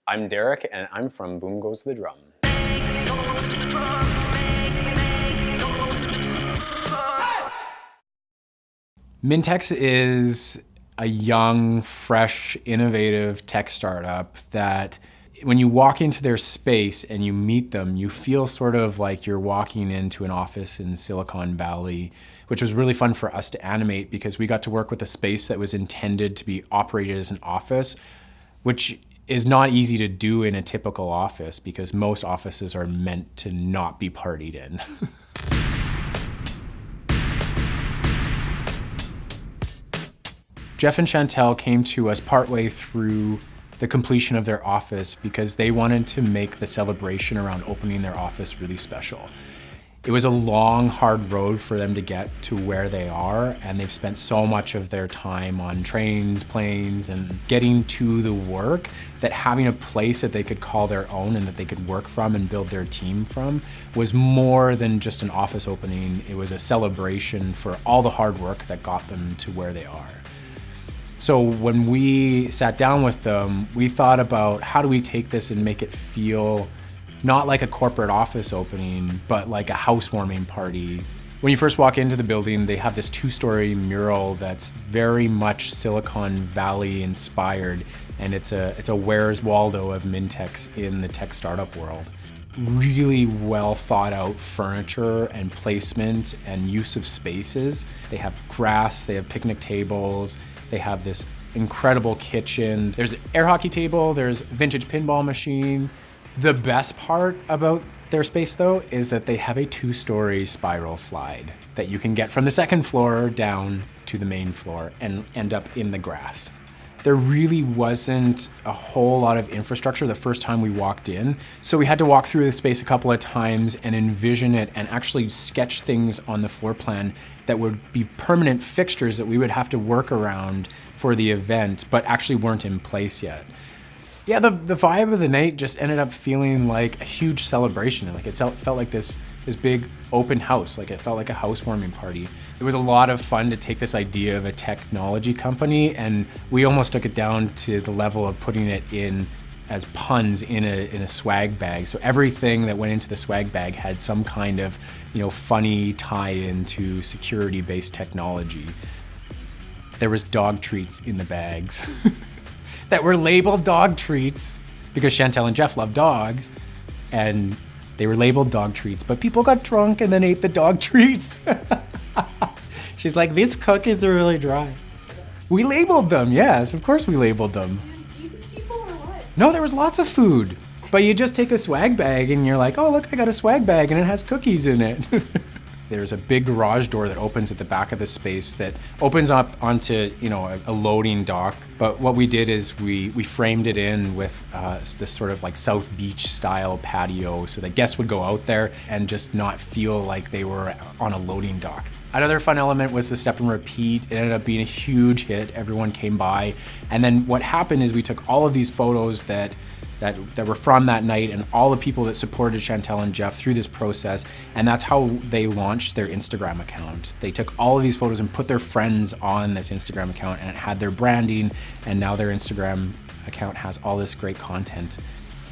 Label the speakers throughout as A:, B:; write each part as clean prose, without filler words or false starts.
A: I'm Derek, and I'm from Boom Goes the Drum. Myntex is a young, fresh, innovative tech startup that when you walk into their space and you meet them, you feel sort of like you're walking into an office in Silicon Valley, which was really fun for us to animate because we got to work with a space that was intended to be operated as an office, which is not easy to do in a typical office because most offices are meant to not be partied in. Jeff and Chantel came to us partway through the completion of their office because they wanted to make the celebration around opening their office really special. It was a long, hard road for them to get to where they are, and they've spent so much of their time on trains, planes, and getting to the work that having a place that they could call their own and that they could work from and build their team from was more than just an office opening. It was a celebration for all the hard work that got them to where they are. So when we sat down with them, we thought about how do we take this and make it feel not like a corporate office opening, but like a housewarming party. When you first walk into the building, they have this 2-story mural that's very much Silicon Valley inspired, and it's a Where's Waldo of Myntex in the tech startup world. Really well thought out furniture and placement and use of spaces. They have grass, they have picnic tables, they have this incredible kitchen. There's an air hockey table, there's a vintage pinball machine. The best part about their space though is that they have a 2-story spiral slide that you can get from the second floor down to the main floor and end up in the grass. There really wasn't a whole lot of infrastructure the first time we walked in, so we had to walk through the space a couple of times and envision it and actually sketch things on the floor plan that would be permanent fixtures that we would have to work around for the event, but actually weren't in place yet. Yeah, the vibe of the night just ended up feeling like a huge celebration. Like it felt like this big open house, like it felt like a housewarming party. It was a lot of fun to take this idea of a technology company, and we almost took it down to the level of putting it in as puns in a swag bag. So everything that went into the swag bag had some kind of, funny tie-in to security-based technology. There was dog treats in the bags that were labeled dog treats because Chantel and Jeff love dogs, and they were labeled dog treats, but people got drunk and then ate the dog treats. She's like, these cookies are really dry. We labeled them, yes, of course we labeled them.
B: You feed these people or what?
A: No, there was lots of food, but you just take a swag bag and you're like, oh look, I got a swag bag and it has cookies in it. There's a big garage door that opens at the back of the space that opens up onto, a loading dock. But what we did is we framed it in with this sort of like South Beach style patio so that guests would go out there and just not feel like they were on a loading dock. Another fun element was the step and repeat. It ended up being a huge hit. Everyone came by. And then what happened is we took all of these photos that were from that night and all the people that supported Chantel and Jeff through this process, and that's how they launched their Instagram account. They took all of these photos and put their friends on this Instagram account, and it had their branding, and now their Instagram account has all this great content.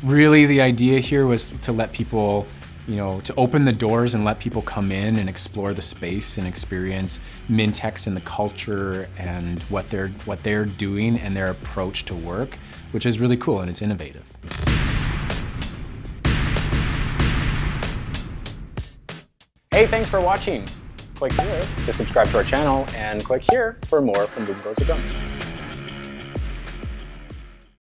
A: Really, the idea here was to let people, to open the doors and let people come in and explore the space and experience Myntex and the culture and what they're doing and their approach to work, which is really cool and it's innovative. Hey, thanks for watching. Click here to subscribe to our channel and click here for more from Boom Goes the Drum.